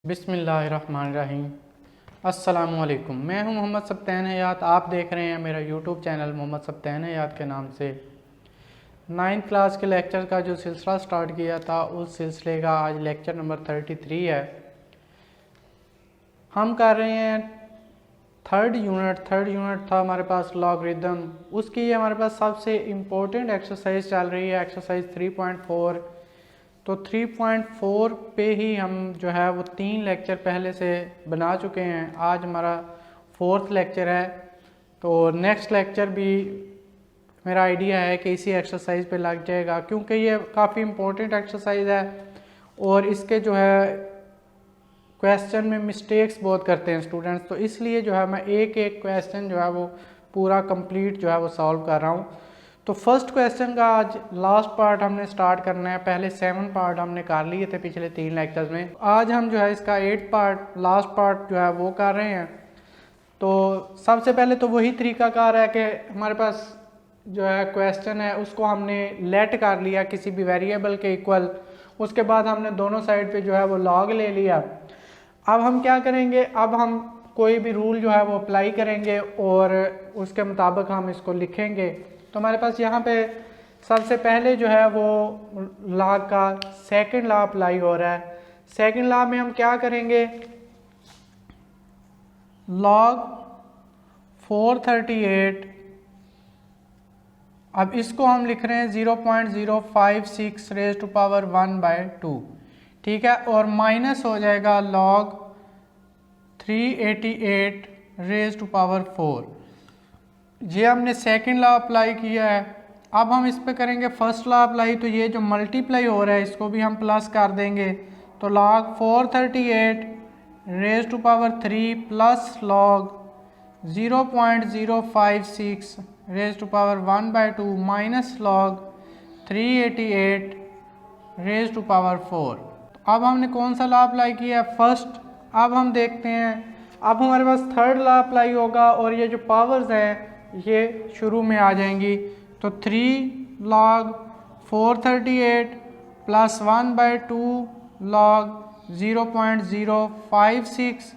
बिस्मिल्लाहिर्रहमानिर्रहीम। अस्सलामुअलैकुम। मैं हूं मोहम्मद सब्तैन हयात। आप देख रहे हैं मेरा यूट्यूब चैनल मोहम्मद सब्तैन हयात के नाम से। 9th क्लास के लेक्चर का जो सिलसिला स्टार्ट किया था उस सिलसिले का आज लेक्चर नंबर 33 है। हम कर रहे हैं थर्ड यूनिट था हमारे पास लॉगरिदम। उसकी हमारे पास सबसे इम्पोर्टेंट एक्सरसाइज चल रही है, एक्सरसाइज 3.4। तो 3.4 पे ही हम जो है वो 3 लेक्चर पहले से बना चुके हैं। आज हमारा 4th लेक्चर है। तो नेक्स्ट लेक्चर भी मेरा आइडिया है कि इसी एक्सरसाइज पे लग जाएगा, क्योंकि ये काफ़ी इम्पोर्टेंट एक्सरसाइज है और इसके जो है क्वेश्चन में मिस्टेक्स बहुत करते हैं स्टूडेंट्स। तो इसलिए जो है मैं एक एक क्वेश्चन जो है वो पूरा कंप्लीट जो है वो सॉल्व कर रहा हूँ। तो फर्स्ट क्वेश्चन का आज लास्ट पार्ट हमने स्टार्ट करना है। पहले 7 पार्ट हमने कर लिए थे पिछले 3 लेक्चर्स में। आज हम जो है इसका 8 पार्ट लास्ट पार्ट जो है वो कर रहे हैं। तो सबसे पहले तो वही तरीकाकार है कि हमारे पास जो है क्वेश्चन है उसको हमने लेट कर लिया किसी भी वेरिएबल के इक्वल। उसके बाद हमने दोनों साइड पे जो है वो लॉग ले लिया। अब हम क्या करेंगे, अब हम कोई भी रूल जो है वो अप्लाई करेंगे और उसके मुताबिक हम इसको लिखेंगे। तो हमारे पास यहाँ पे सबसे पहले जो है वो लॉग का सेकंड लॉ अप्लाई हो रहा है। सेकंड लॉ में हम क्या करेंगे, लॉग 438, अब इसको हम लिख रहे हैं 0.056 रेज़ टू पावर 1/2, ठीक है। और माइनस हो जाएगा लॉग 388 रेज़ टू पावर 4। ये हमने सेकंड लॉ अप्लाई किया है। अब हम इस पे करेंगे फर्स्ट लॉ अप्लाई। तो ये जो मल्टीप्लाई हो रहा है इसको भी हम प्लस कर देंगे। तो log 438 raise to power 3 plus log 0.056 raise to power 1/2 minus log 388 raise to power 4। अब हमने कौन सा लॉ अप्लाई किया है, फर्स्ट। अब हम देखते हैं, अब हमारे पास थर्ड लॉ अप्लाई होगा और ये जो पावर्स हैं ये शुरू में आ जाएंगी। तो 3 लॉग 438 प्लस 1/2 लॉग 0.056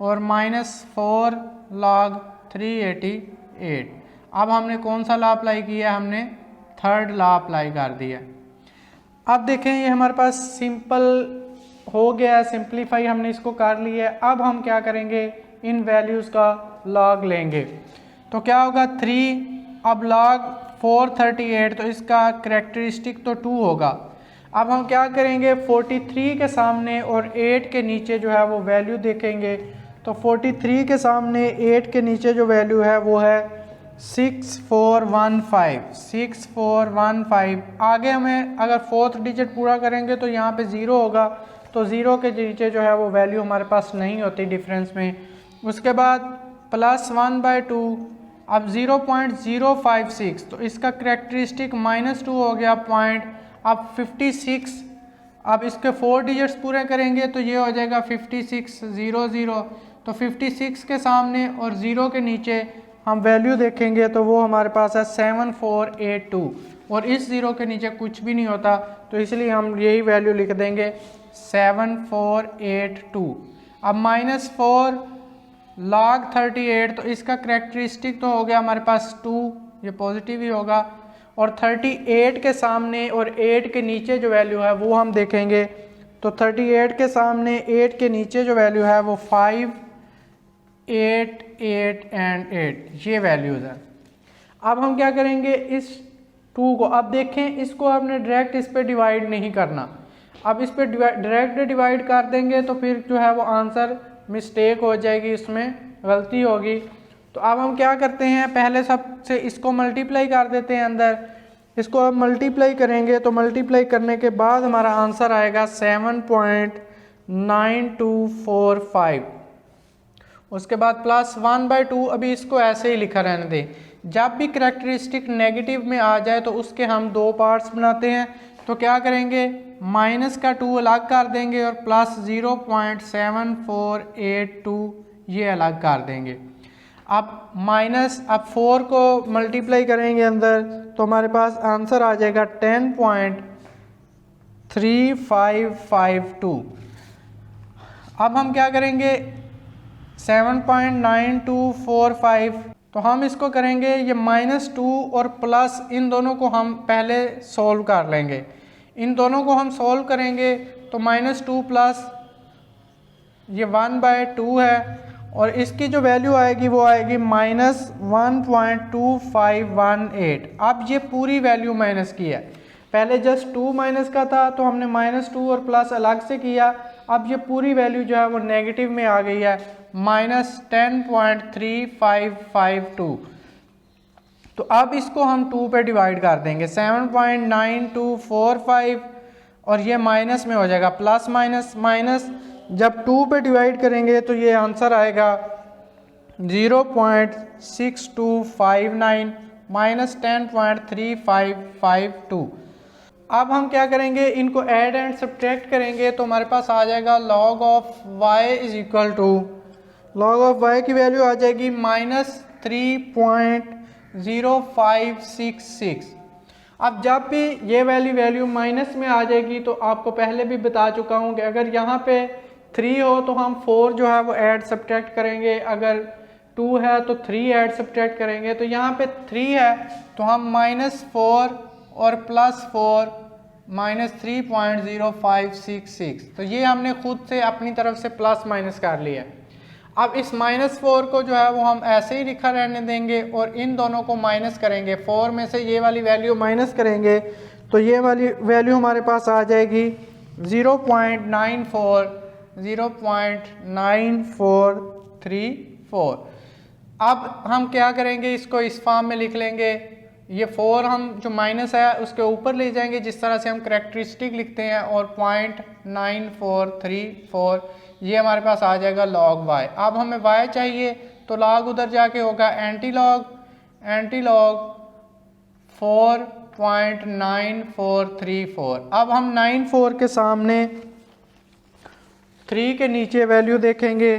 और माइनस 4 लॉग 388। अब हमने कौन सा लॉ अप्लाई किया, हमने थर्ड लॉ अप्लाई कर दिया। अब देखें ये हमारे पास सिंपल हो गया, सिंप्लीफाई हमने इसको कर लिया है। अब हम क्या करेंगे, इन वैल्यूज़ का लॉग लेंगे। तो क्या होगा 3, अब लॉग 438 तो इसका करेक्टरिस्टिक तो 2 होगा। अब हम क्या करेंगे, 43 के सामने और 8 के नीचे जो है वो वैल्यू देखेंगे। तो 43 के सामने 8 के नीचे जो वैल्यू है वो है 6415। आगे हमें अगर 4th डिजिट पूरा करेंगे तो यहाँ पे 0 होगा। तो 0 के नीचे जो है वो वैल्यू हमारे पास नहीं होती डिफरेंस में। उसके बाद प्लस 1/2, अब 0.056 तो इसका करेक्टरिस्टिक -2 हो गया पॉइंट। अब 56, अब इसके 4 डिजिट्स पूरे करेंगे तो ये हो जाएगा 5600। तो 56 के सामने और 0 के नीचे हम वैल्यू देखेंगे तो वो हमारे पास है 7482 और इस 0 के नीचे कुछ भी नहीं होता। तो इसलिए हम यही वैल्यू लिख देंगे 7482। अब -4 लॉग 38 तो इसका करेक्टरिस्टिक तो हो गया हमारे पास 2, ये पॉजिटिव ही होगा। और 38 के सामने और 8 के नीचे जो वैल्यू है वो हम देखेंगे। तो 38 के सामने 8 के नीचे जो वैल्यू है वो 5, 8, 8 एंड 8 ये वैल्यूज़ हैं। अब हम क्या करेंगे, इस 2 को, अब देखें इसको आपने डायरेक्ट इस पर डिवाइड नहीं करना। अब इस पर डायरेक्ट डिवाइड कर देंगे तो फिर जो है वो आंसर मिस्टेक हो जाएगी, इसमें गलती होगी। तो अब हम क्या करते हैं, पहले सबसे इसको मल्टीप्लाई कर देते हैं अंदर। इसको अब मल्टीप्लाई करेंगे तो मल्टीप्लाई करने के बाद हमारा आंसर आएगा 7.9245। उसके बाद प्लस 1/2, अभी इसको ऐसे ही लिखा रहने दें। जब भी करेक्टरिस्टिक नेगेटिव में आ जाए तो उसके हम 2 पार्ट्स बनाते हैं। तो क्या करेंगे, माइनस का 2 अलग कर देंगे और प्लस 0.7482 ये अलग कर देंगे। अब माइनस, अब 4 को मल्टीप्लाई करेंगे अंदर तो हमारे पास आंसर आ जाएगा 10.3552। अब हम क्या करेंगे 7.9245, तो हम इसको करेंगे ये -2 और प्लस इन दोनों को हम पहले सॉल्व कर लेंगे। इन दोनों को हम सॉल्व करेंगे तो -2 प्लस ये 1/2 है और इसकी जो वैल्यू आएगी वो आएगी -1.2518। अब ये पूरी वैल्यू माइनस की है, पहले जस्ट 2 माइनस का था तो हमने -2 और प्लस अलग से किया। अब ये पूरी वैल्यू जो है वो नेगेटिव में आ गई है, -10.3552। तो अब इसको हम 2 पे डिवाइड कर देंगे, 7.9245 और ये माइनस में हो जाएगा, प्लस माइनस माइनस जब 2 पे डिवाइड करेंगे तो ये आंसर आएगा 0.6259 -10.3552। अब हम क्या करेंगे, इनको ऐड एंड सब्ट्रैक्ट करेंगे तो हमारे पास आ जाएगा log of y is equal to, log of y की वैल्यू आ जाएगी -3.0566। अब जब भी ये वैल्यू माइनस में आ जाएगी तो आपको पहले भी बता चुका हूँ कि अगर यहाँ पे 3 हो तो हम 4 जो है वो ऐड सब्ट्रैक्ट करेंगे, अगर 2 है तो 3 ऐड सब्ट्रैक्ट करेंगे। तो यहाँ पे 3 है तो हम -4 और +4 -3.0566, तो ये हमने खुद से अपनी तरफ से प्लस माइनस कर लिया। अब इस -4 को जो है वो हम ऐसे ही लिखा रहने देंगे और इन दोनों को माइनस करेंगे, 4 में से ये वाली वैल्यू माइनस करेंगे तो ये वाली वैल्यू हमारे पास आ जाएगी 0.9434। अब हम क्या करेंगे, इसको इस फॉर्म में लिख लेंगे, ये 4 हम जो माइनस है उसके ऊपर ले जाएंगे जिस तरह से हम करैक्टरिस्टिक लिखते हैं और 0.9434 ये हमारे पास आ जाएगा log y। अब हमें y चाहिए तो log उधर जाके होगा एंटी लॉग 4.9434। अब हम 94 के सामने 3 के नीचे वैल्यू देखेंगे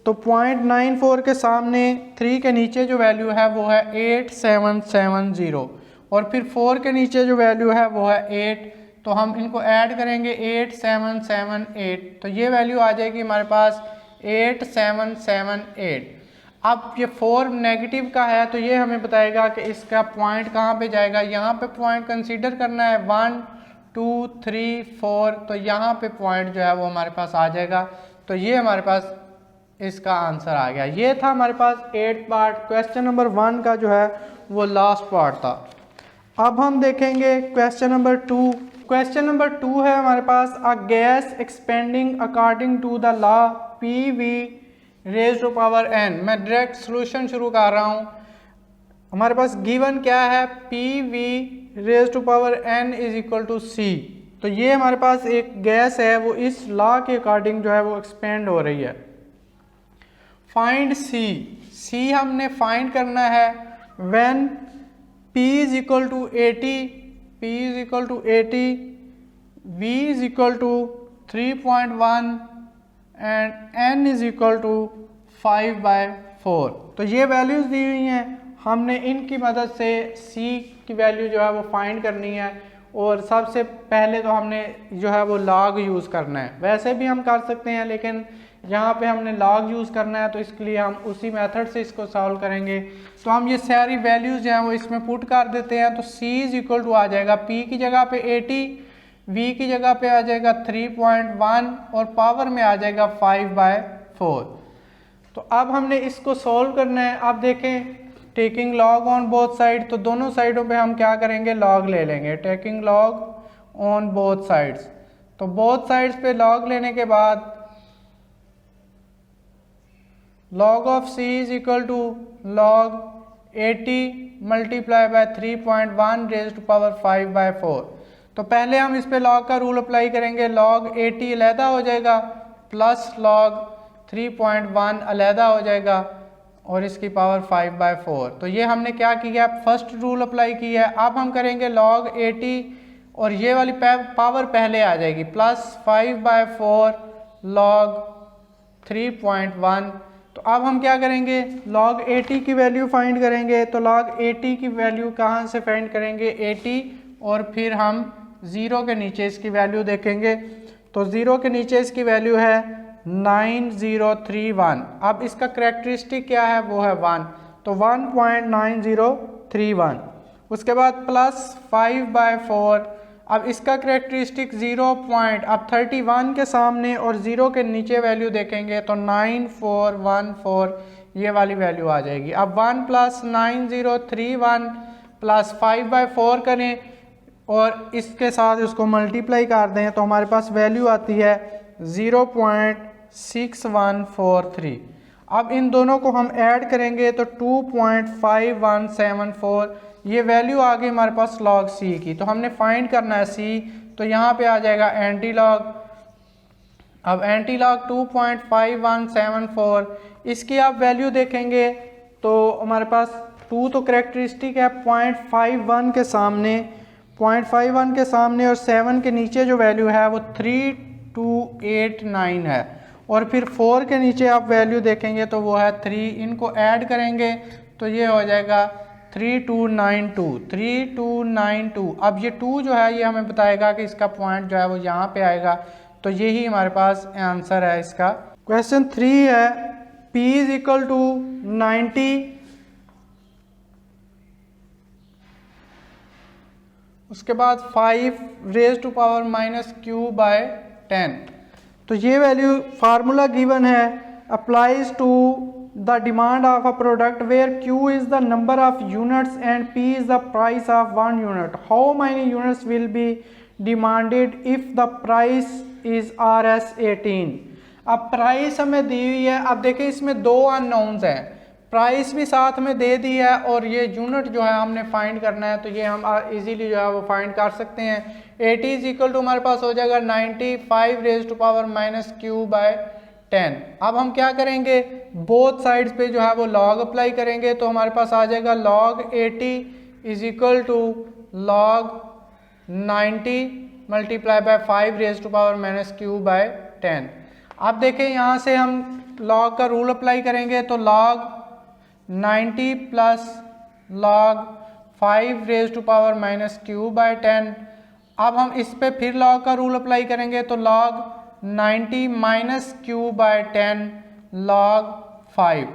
तो 0.94 के सामने 3 के नीचे जो वैल्यू है वो है 8770 और फिर 4 के नीचे जो वैल्यू है वो है 8, तो हम इनको ऐड करेंगे 8778, तो ये वैल्यू आ जाएगी हमारे पास 8778। अब ये 4 नेगेटिव का है तो ये हमें बताएगा कि इसका पॉइंट कहाँ पे जाएगा। यहाँ पे पॉइंट कंसीडर करना है 1 2 3 4, तो यहाँ पे पॉइंट जो है वो हमारे पास आ जाएगा। तो ये हमारे पास इसका आंसर आ गया। ये था हमारे पास 8 पार्ट। क्वेश्चन नंबर 1 का जो है वो लास्ट पार्ट था। अब हम देखेंगे क्वेश्चन नंबर 2। क्वेश्चन नंबर 2 है हमारे पास, a gas expanding according to the law PV raise to power n। मैं डायरेक्ट सॉल्यूशन शुरू कर रहा हूँ। हमारे पास गिवन क्या है, PV raise to power n is equal to C। तो ये हमारे पास एक गैस है, वो इस लॉ के अकॉर्डिंग जो है वो एक्सपेंड हो रही है। फाइंड C हमने फाइंड करना है when P is equal to 80, P is equal to 80, V is equal to 3.1 and N is equal to 5/4। तो ये वैल्यूज़ दी हुई हैं, हमने इनकी मदद से C की वैल्यू जो है वो फाइंड करनी है। और सबसे पहले तो हमने जो है वो लॉग यूज़ करना है, वैसे भी हम कर सकते हैं लेकिन यहाँ पे हमने लॉग यूज़ करना है तो इसके लिए हम उसी मेथड से इसको सॉल्व करेंगे। तो हम ये सारी वैल्यूज़ जो हैं वो इसमें पुट कर देते हैं। तो C इज इक्वल टू आ जाएगा P की जगह पे 80, V की जगह पे आ जाएगा 3.1 और पावर में आ जाएगा 5/4। तो अब हमने इसको सॉल्व करना है। अब देखें, taking log on both side, तो दोनों साइडों पे हम क्या करेंगे, लॉग ले लेंगे। Taking log on both sides, तो बोथ साइड्स पे लॉग लेने के बाद log of C is equal to log 80 multiply by 3.1 raise to power 5/4। तो पहले हम इस पे log का रूल अप्लाई करेंगे, log 80 अलहदा हो जाएगा प्लस log 3.1 अलहदा हो जाएगा और इसकी पावर 5/4। तो ये हमने क्या किया, फर्स्ट रूल अप्लाई किया है। अब हम करेंगे log 80 और ये वाली पावर पहले आ जाएगी प्लस 5/4 log 3.1। तो अब हम क्या करेंगे, log 80 की वैल्यू फाइंड करेंगे। तो log 80 की वैल्यू कहाँ से फाइंड करेंगे, 80 और फिर हम 0 के नीचे इसकी वैल्यू देखेंगे। तो 0 के नीचे इसकी वैल्यू है 1.9031। अब इसका करेक्टरिस्टिक क्या है, वो है 1, तो 1.9031। उसके बाद प्लस 5/4, अब इसका करेक्टरिस्टिक 0 पॉइंट, अब 31 के सामने और 0 के नीचे वैल्यू देखेंगे तो 9414 ये वाली वैल्यू आ जाएगी। अब 1 + 9031 प्लस 5/4 करें और इसके साथ उसको मल्टीप्लाई कर दें तो हमारे पास वैल्यू आती है 0.6143। अब इन दोनों को हम ऐड करेंगे तो 2.5174 ये वैल्यू आ गई हमारे पास log c की। तो हमने फाइंड करना है c, तो यहाँ पे आ जाएगा एंटी लॉग। अब एंटी लॉग 2.5174, इसकी आप वैल्यू देखेंगे तो हमारे पास 2 तो करेक्टरिस्टिक है 0.51 के सामने, 0.51 के सामने और 7 के नीचे जो वैल्यू है वो 3289 है, और फिर 4 के नीचे आप वैल्यू देखेंगे तो वो है 3। इनको ऐड करेंगे तो ये हो जाएगा 3292। अब ये 2 जो है ये हमें बताएगा कि इसका पॉइंट जो है वो यहाँ पे आएगा, तो यही हमारे पास आंसर है इसका। क्वेश्चन 3 है P = 90, उसके बाद 5⁻⁻³/10। तो ये वैल्यू फार्मूला गिवन है, applies to the demand of a product where Q is the number of units and P is the price of 1 unit. How many units will be demanded if the price is Rs18? अब price हमें दी हुई है। अब देखिए इसमें 2 unknowns हैं, price भी साथ में दे दी है और ये यूनिट जो है हमने फाइंड करना है, तो ये हम इजीली जो है वो फाइंड कर सकते हैं। 80 = हमारे पास हो जाएगा 95⁻³/10। अब हम क्या करेंगे, बोथ साइड्स पे जो है वो लॉग अप्लाई करेंगे, तो हमारे पास आ जाएगा log 80 = log 90 × 5⁻³/10। अब देखें यहाँ से हम log का रूल अप्लाई करेंगे तो log 90 + log 5⁻³/10। अब हम इस पे फिर log का रूल अप्लाई करेंगे तो log 90 - q/10 log 5।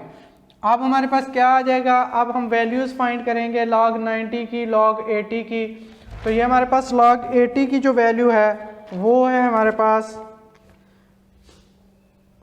अब हमारे पास क्या आ जाएगा, अब हम वैल्यूज़ फाइंड करेंगे log 90 की, log 80 की। तो ये हमारे पास log 80 की जो वैल्यू है वो है हमारे पास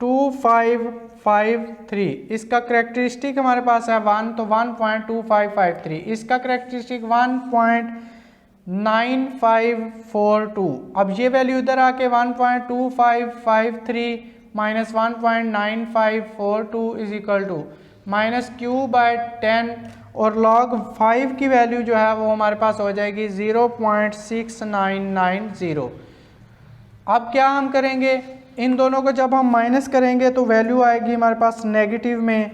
2553। इसका करेक्टरिस्टिक हमारे पास है 1, तो 1.2553। इसका करेक्टरिस्टिक 1.9542। अब ये वैल्यू इधर आके 1.2553 - 1.9542 = -q/10, और log 5 की वैल्यू जो है वो हमारे पास हो जाएगी 0.6990। अब क्या हम करेंगे, इन दोनों को जब हम माइनस करेंगे तो वैल्यू आएगी हमारे पास नेगेटिव में,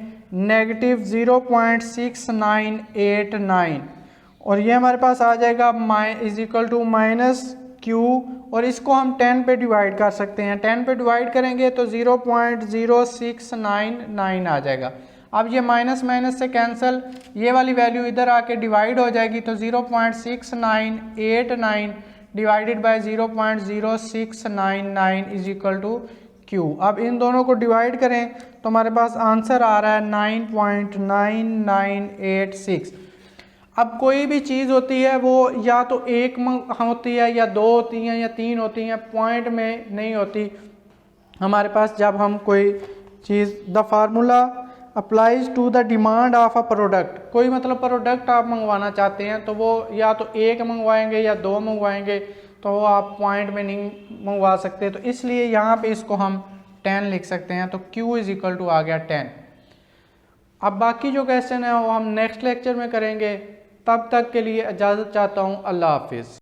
-0.6989, और ये हमारे पास आ जाएगा = -q, और इसको हम 10 पे डिवाइड कर सकते हैं। 10 पे डिवाइड करेंगे तो 0.0699 आ जाएगा। अब ये माइनस माइनस से कैंसिल, ये वाली वैल्यू इधर आके डिवाइड हो जाएगी, तो 0.6989 डिवाइडेड बाय 0.0699 = q। अब इन दोनों को डिवाइड करें तो हमारे पास आंसर आ रहा है 9.9986। अब कोई भी चीज़ होती है वो या तो एक होती है या 2 होती हैं या 3 होती हैं, पॉइंट में नहीं होती हमारे पास। जब हम कोई चीज़, the formula applies to the demand of a product, कोई मतलब प्रोडक्ट आप मंगवाना चाहते हैं तो वो या तो एक मंगवाएंगे या 2 मंगवाएंगे, तो वो आप पॉइंट में नहीं मंगवा सकते, तो इसलिए यहाँ पे इसको हम 10 लिख सकते हैं। तो Q = आ गया 10। अब बाकी जो क्वेश्चन है वो हम नेक्स्ट लेक्चर में करेंगे। तब तक के लिए इजाज़त चाहता हूँ। अल्लाह हाफिज़।